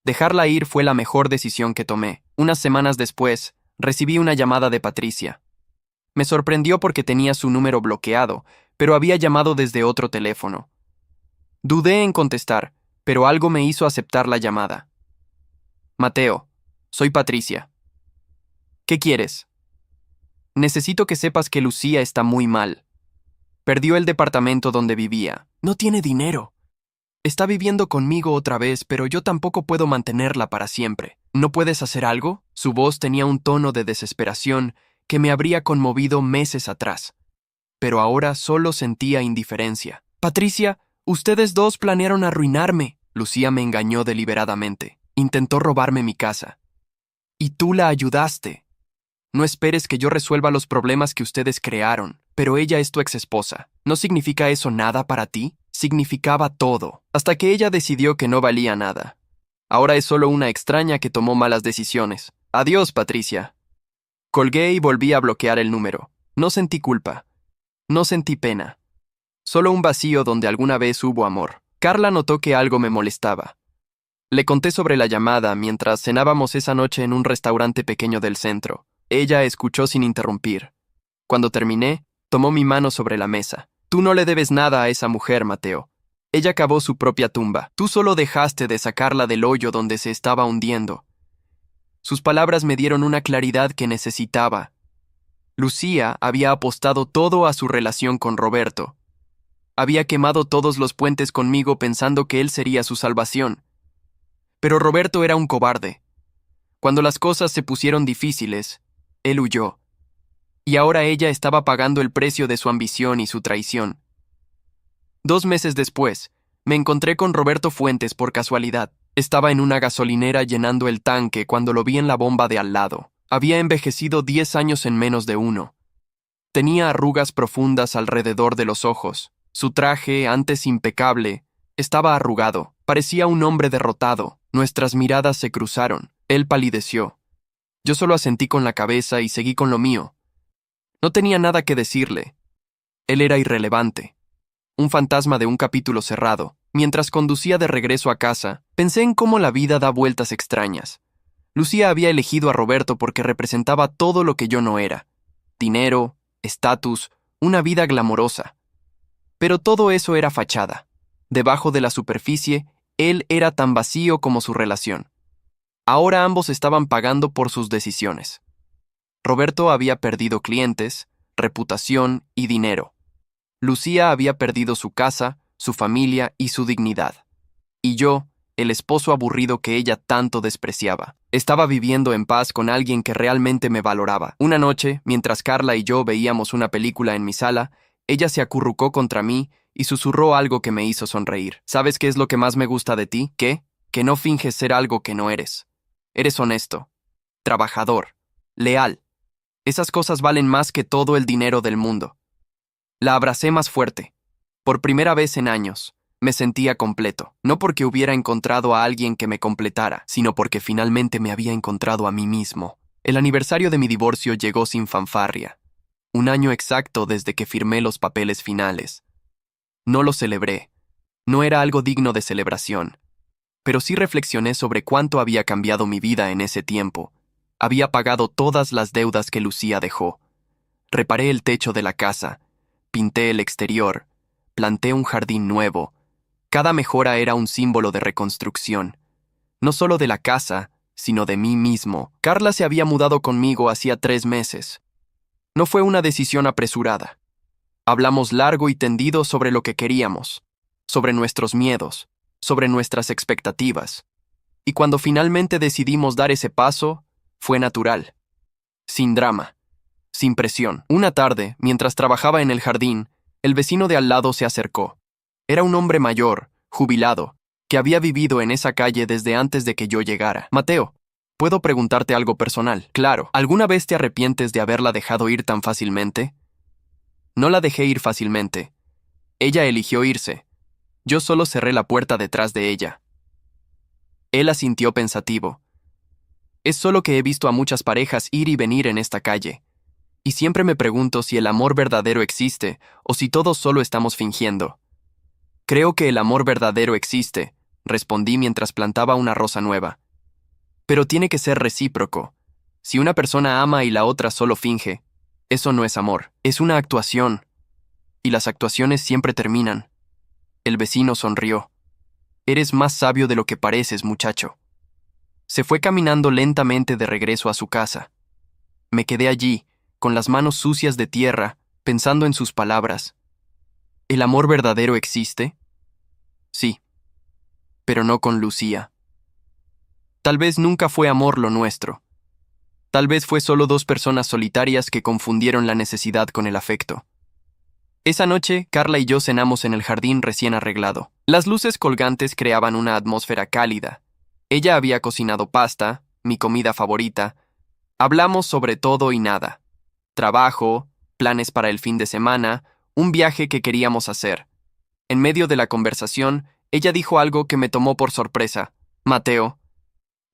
Dejarla ir fue la mejor decisión que tomé. Unas semanas después, recibí una llamada de Patricia. Me sorprendió porque tenía su número bloqueado, pero había llamado desde otro teléfono. Dudé en contestar, pero algo me hizo aceptar la llamada. Mateo, soy Patricia. ¿Qué quieres? Necesito que sepas que Lucía está muy mal. Perdió el departamento donde vivía. No tiene dinero. Está viviendo conmigo otra vez, pero yo tampoco puedo mantenerla para siempre. ¿No puedes hacer algo? Su voz tenía un tono de desesperación que me habría conmovido meses atrás. Pero ahora solo sentía indiferencia. Patricia, ustedes dos planearon arruinarme. Lucía me engañó deliberadamente. Intentó robarme mi casa. Y tú la ayudaste. No esperes que yo resuelva los problemas que ustedes crearon, pero ella es tu exesposa. ¿No significa eso nada para ti? Significaba todo, hasta que ella decidió que no valía nada. Ahora es solo una extraña que tomó malas decisiones. Adiós, Patricia. Colgué y volví a bloquear el número. No sentí culpa. No sentí pena. Solo un vacío donde alguna vez hubo amor. Carla notó que algo me molestaba. Le conté sobre la llamada mientras cenábamos esa noche en un restaurante pequeño del centro. Ella escuchó sin interrumpir. Cuando terminé, tomó mi mano sobre la mesa. Tú no le debes nada a esa mujer, Mateo. Ella cavó su propia tumba. Tú solo dejaste de sacarla del hoyo donde se estaba hundiendo. Sus palabras me dieron una claridad que necesitaba. Lucía había apostado todo a su relación con Roberto. Había quemado todos los puentes conmigo pensando que él sería su salvación. Pero Roberto era un cobarde. Cuando las cosas se pusieron difíciles, él huyó. Y ahora ella estaba pagando el precio de su ambición y su traición. 2 meses después, me encontré con Roberto Fuentes por casualidad. Estaba en una gasolinera llenando el tanque cuando lo vi en la bomba de al lado. Había envejecido 10 años en menos de 1. Tenía arrugas profundas alrededor de los ojos. Su traje, antes impecable, estaba arrugado. Parecía un hombre derrotado. Nuestras miradas se cruzaron. Él palideció. Yo solo asentí con la cabeza y seguí con lo mío. No tenía nada que decirle. Él era irrelevante. Un fantasma de un capítulo cerrado. Mientras conducía de regreso a casa, pensé en cómo la vida da vueltas extrañas. Lucía había elegido a Roberto porque representaba todo lo que yo no era. Dinero, estatus, una vida glamorosa. Pero todo eso era fachada. Debajo de la superficie, él era tan vacío como su relación. Ahora ambos estaban pagando por sus decisiones. Roberto había perdido clientes, reputación y dinero. Lucía había perdido su casa, su familia y su dignidad. Y yo, el esposo aburrido que ella tanto despreciaba, estaba viviendo en paz con alguien que realmente me valoraba. Una noche, mientras Carla y yo veíamos una película en mi sala, ella se acurrucó contra mí y susurró algo que me hizo sonreír. ¿Sabes qué es lo que más me gusta de ti? ¿Qué? Que no finges ser algo que no eres. Eres honesto, trabajador, leal. Esas cosas valen más que todo el dinero del mundo. La abracé más fuerte. Por primera vez en años, me sentía completo. No porque hubiera encontrado a alguien que me completara, sino porque finalmente me había encontrado a mí mismo. El aniversario de mi divorcio llegó sin fanfarria. 1 año exacto desde que firmé los papeles finales. No lo celebré. No era algo digno de celebración. Pero sí reflexioné sobre cuánto había cambiado mi vida en ese tiempo. Había pagado todas las deudas que Lucía dejó. Reparé el techo de la casa, pinté el exterior, planté un jardín nuevo. Cada mejora era un símbolo de reconstrucción. No solo de la casa, sino de mí mismo. Carla se había mudado conmigo hacía 3 meses. No fue una decisión apresurada. Hablamos largo y tendido sobre lo que queríamos, sobre nuestros miedos, sobre nuestras expectativas. Y cuando finalmente decidimos dar ese paso, fue natural. Sin drama. Sin presión. Una tarde, mientras trabajaba en el jardín, el vecino de al lado se acercó. Era un hombre mayor, jubilado, que había vivido en esa calle desde antes de que yo llegara. Mateo, ¿puedo preguntarte algo personal? Claro. ¿Alguna vez te arrepientes de haberla dejado ir tan fácilmente? No la dejé ir fácilmente. Ella eligió irse. Yo solo cerré la puerta detrás de ella. Él asintió pensativo. Es solo que he visto a muchas parejas ir y venir en esta calle. Y siempre me pregunto si el amor verdadero existe o si todos solo estamos fingiendo. Creo que el amor verdadero existe, respondí mientras plantaba una rosa nueva. Pero tiene que ser recíproco. Si una persona ama y la otra solo finge, eso no es amor, es una actuación. Y las actuaciones siempre terminan. El vecino sonrió. Eres más sabio de lo que pareces, muchacho. Se fue caminando lentamente de regreso a su casa. Me quedé allí, con las manos sucias de tierra, pensando en sus palabras. ¿El amor verdadero existe? Sí, pero no con Lucía. Tal vez nunca fue amor lo nuestro. Tal vez fue solo dos personas solitarias que confundieron la necesidad con el afecto. Esa noche, Carla y yo cenamos en el jardín recién arreglado. Las luces colgantes creaban una atmósfera cálida. Ella había cocinado pasta, mi comida favorita. Hablamos sobre todo y nada. Trabajo, planes para el fin de semana, un viaje que queríamos hacer. En medio de la conversación, ella dijo algo que me tomó por sorpresa. Mateo,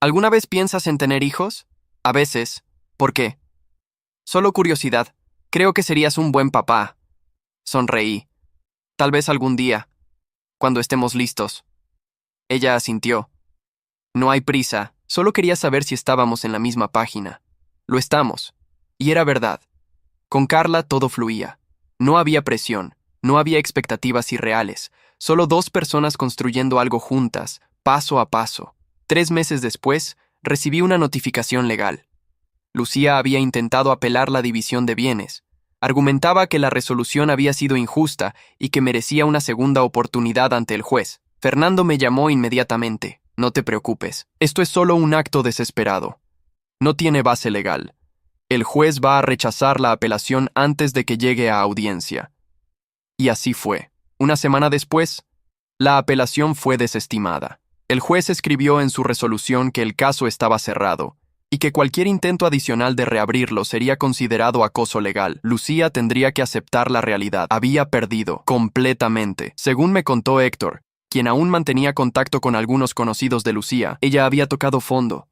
¿alguna vez piensas en tener hijos? A veces. ¿Por qué? Solo curiosidad. Creo que serías un buen papá. Sonreí. Tal vez algún día, cuando estemos listos. Ella asintió. No hay prisa, solo quería saber si estábamos en la misma página. Lo estamos. Y era verdad. Con Carla todo fluía. No había presión, no había expectativas irreales, solo dos personas construyendo algo juntas, paso a paso. 3 meses después, recibí una notificación legal. Lucía había intentado apelar la división de bienes. Argumentaba que la resolución había sido injusta y que merecía una segunda oportunidad ante el juez. Fernando me llamó inmediatamente. No te preocupes, esto es solo un acto desesperado. No tiene base legal. El juez va a rechazar la apelación antes de que llegue a audiencia. Y así fue. Una semana después, la apelación fue desestimada. El juez escribió en su resolución que el caso estaba cerrado y que cualquier intento adicional de reabrirlo sería considerado acoso legal. Lucía tendría que aceptar la realidad. Había perdido completamente. Según me contó Héctor, quien aún mantenía contacto con algunos conocidos de Lucía, ella había tocado fondo.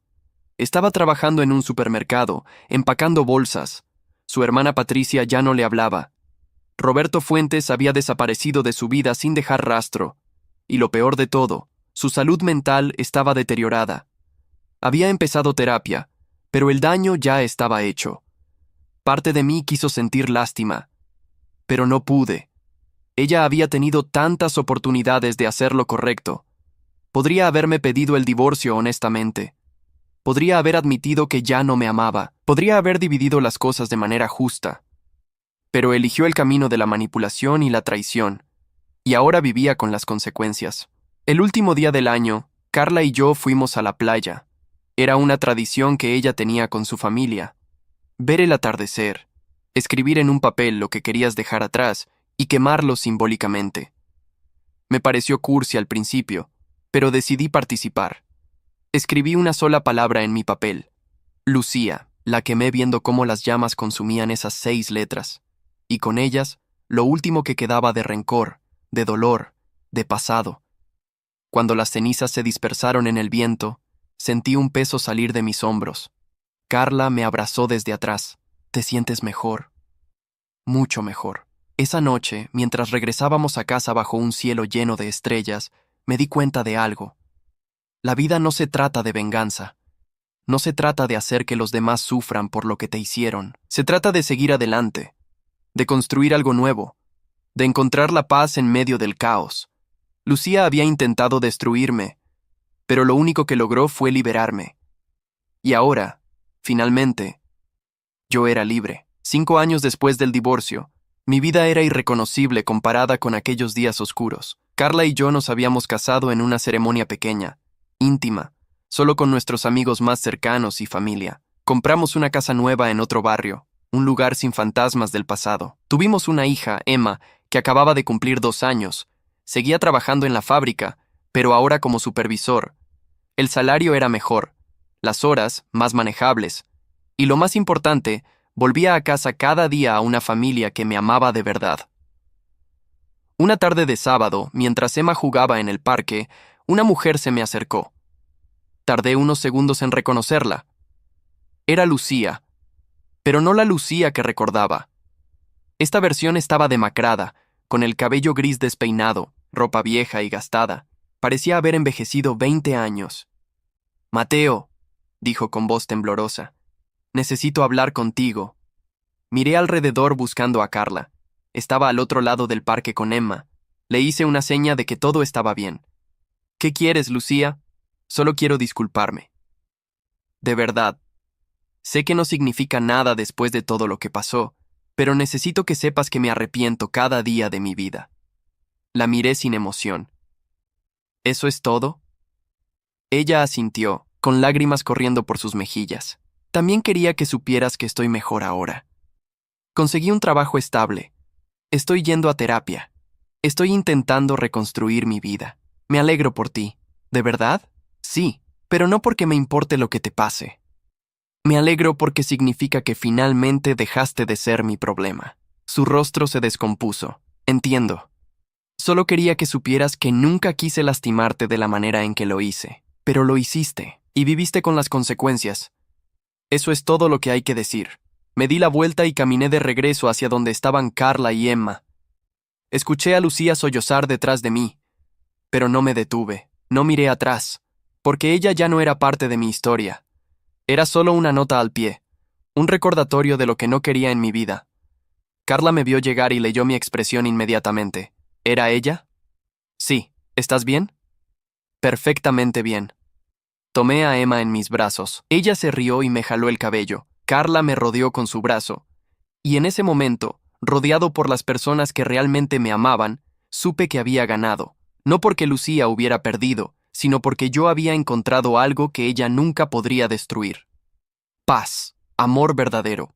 Estaba trabajando en un supermercado, empacando bolsas. Su hermana Patricia ya no le hablaba. Roberto Fuentes había desaparecido de su vida sin dejar rastro. Y lo peor de todo, su salud mental estaba deteriorada. Había empezado terapia, pero el daño ya estaba hecho. Parte de mí quiso sentir lástima, pero no pude. Ella había tenido tantas oportunidades de hacer lo correcto. Podría haberme pedido el divorcio honestamente. Podría haber admitido que ya no me amaba. Podría haber dividido las cosas de manera justa. Pero eligió el camino de la manipulación y la traición, y ahora vivía con las consecuencias. El último día del año, Carla y yo fuimos a la playa. Era una tradición que ella tenía con su familia. Ver el atardecer, escribir en un papel lo que querías dejar atrás y quemarlo simbólicamente. Me pareció cursi al principio, pero decidí participar. Escribí una sola palabra en mi papel. Lucía. La quemé viendo cómo las llamas consumían esas 6 letras. Y con ellas, lo último que quedaba de rencor, de dolor, de pasado. Cuando las cenizas se dispersaron en el viento, sentí un peso salir de mis hombros. Carla me abrazó desde atrás. ¿Te sientes mejor? Mucho mejor. Esa noche, mientras regresábamos a casa bajo un cielo lleno de estrellas, me di cuenta de algo. La vida no se trata de venganza. No se trata de hacer que los demás sufran por lo que te hicieron. Se trata de seguir adelante, de construir algo nuevo, de encontrar la paz en medio del caos. Lucía había intentado destruirme, pero lo único que logró fue liberarme. Y ahora, finalmente, yo era libre. 5 años después del divorcio, mi vida era irreconocible comparada con aquellos días oscuros. Carla y yo nos habíamos casado en una ceremonia pequeña, íntima, solo con nuestros amigos más cercanos y familia. Compramos una casa nueva en otro barrio, un lugar sin fantasmas del pasado. Tuvimos una hija, Emma, que acababa de cumplir 2 años. Seguía trabajando en la fábrica, pero ahora como supervisor. El salario era mejor, las horas más manejables, y lo más importante, volvía a casa cada día a una familia que me amaba de verdad. Una tarde de sábado, mientras Emma jugaba en el parque, una mujer se me acercó. Tardé unos segundos en reconocerla. Era Lucía. pero no la Lucía que recordaba. Esta versión estaba demacrada, con el cabello gris despeinado, ropa vieja y gastada. Parecía haber envejecido 20 años. «Mateo», dijo con voz temblorosa, «necesito hablar contigo». Miré alrededor buscando a Carla. Estaba al otro lado del parque con Emma. Le hice una seña de que todo estaba bien. «¿Qué quieres, Lucía? Solo quiero disculparme». «De verdad. Sé que no significa nada después de todo lo que pasó, pero necesito que sepas que me arrepiento cada día de mi vida». La miré sin emoción. «¿Eso es todo?». Ella asintió, con lágrimas corriendo por sus mejillas. «También quería que supieras que estoy mejor ahora. Conseguí un trabajo estable. Estoy yendo a terapia. Estoy intentando reconstruir mi vida. Me alegro por ti». «¿De verdad?». «Sí, pero no porque me importe lo que te pase. Me alegro porque significa que finalmente dejaste de ser mi problema». Su rostro se descompuso. «Entiendo. Solo quería que supieras que nunca quise lastimarte de la manera en que lo hice. Pero lo hiciste, y viviste con las consecuencias. Eso es todo lo que hay que decir». Me di la vuelta y caminé de regreso hacia donde estaban Carla y Emma. Escuché a Lucía sollozar detrás de mí, pero no me detuve, no miré atrás, porque ella ya no era parte de mi historia. Era solo una nota al pie, un recordatorio de lo que no quería en mi vida. Carla me vio llegar y leyó mi expresión inmediatamente. ¿Era ella? «Sí. ¿Estás bien?» «Perfectamente bien». Tomé a Emma en mis brazos. Ella se rió y me jaló el cabello. Carla me rodeó con su brazo. Y en ese momento, rodeado por las personas que realmente me amaban, supe que había ganado. No porque Lucía hubiera perdido, sino porque yo había encontrado algo que ella nunca podría destruir. Paz, amor verdadero.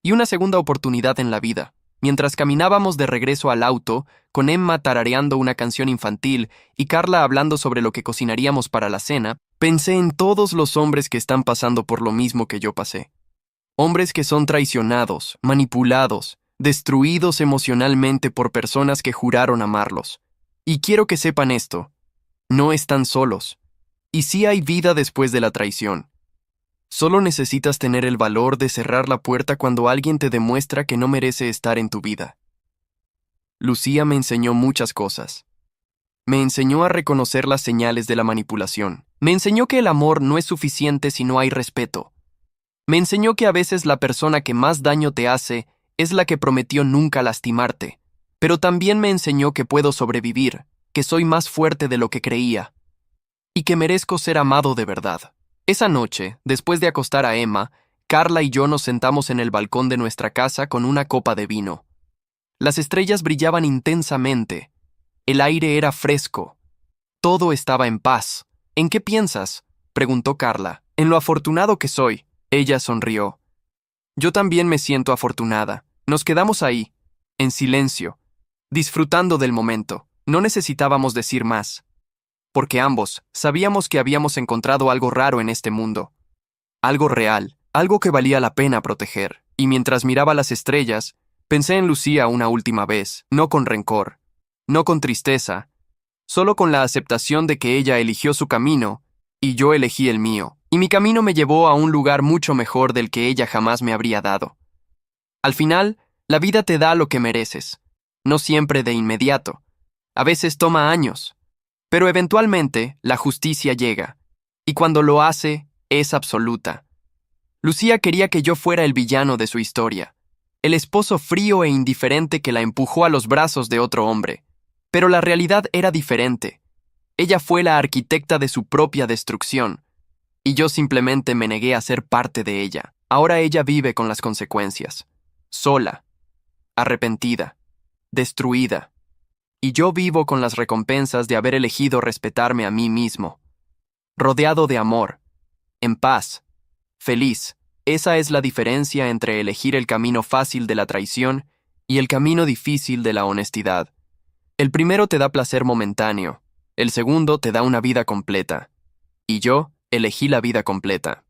Y una segunda oportunidad en la vida. Mientras caminábamos de regreso al auto, con Emma tarareando una canción infantil y Carla hablando sobre lo que cocinaríamos para la cena, pensé en todos los hombres que están pasando por lo mismo que yo pasé. Hombres que son traicionados, manipulados, destruidos emocionalmente por personas que juraron amarlos. Y quiero que sepan esto: no están solos. Y sí hay vida después de la traición. Solo necesitas tener el valor de cerrar la puerta cuando alguien te demuestra que no merece estar en tu vida. Lucía me enseñó muchas cosas. Me enseñó a reconocer las señales de la manipulación. Me enseñó que el amor no es suficiente si no hay respeto. Me enseñó que a veces la persona que más daño te hace es la que prometió nunca lastimarte. Pero también me enseñó que puedo sobrevivir, que soy más fuerte de lo que creía, y que merezco ser amado de verdad. Esa noche, después de acostar a Emma, Carla y yo nos sentamos en el balcón de nuestra casa con una copa de vino. Las estrellas brillaban intensamente. El aire era fresco. Todo estaba en paz. «¿En qué piensas?», preguntó Carla. «En lo afortunado que soy». Ella sonrió. «Yo también me siento afortunada». Nos quedamos ahí, en silencio, disfrutando del momento. No necesitábamos decir más, porque ambos sabíamos que habíamos encontrado algo raro en este mundo. Algo real, algo que valía la pena proteger. Y mientras miraba las estrellas, pensé en Lucía una última vez, no con rencor, no con tristeza, solo con la aceptación de que ella eligió su camino y yo elegí el mío. Y mi camino me llevó a un lugar mucho mejor del que ella jamás me habría dado. Al final, la vida te da lo que mereces. No siempre de inmediato. A veces toma años. Pero eventualmente, la justicia llega. Y cuando lo hace, es absoluta. Lucía quería que yo fuera el villano de su historia. El esposo frío e indiferente que la empujó a los brazos de otro hombre. Pero la realidad era diferente. Ella fue la arquitecta de su propia destrucción. Y yo simplemente me negué a ser parte de ella. Ahora ella vive con las consecuencias. Sola, arrepentida, destruida. Y yo vivo con las recompensas de haber elegido respetarme a mí mismo. Rodeado de amor, en paz, feliz. Esa es la diferencia entre elegir el camino fácil de la traición y el camino difícil de la honestidad. El primero te da placer momentáneo, el segundo te da una vida completa. Y yo elegí la vida completa.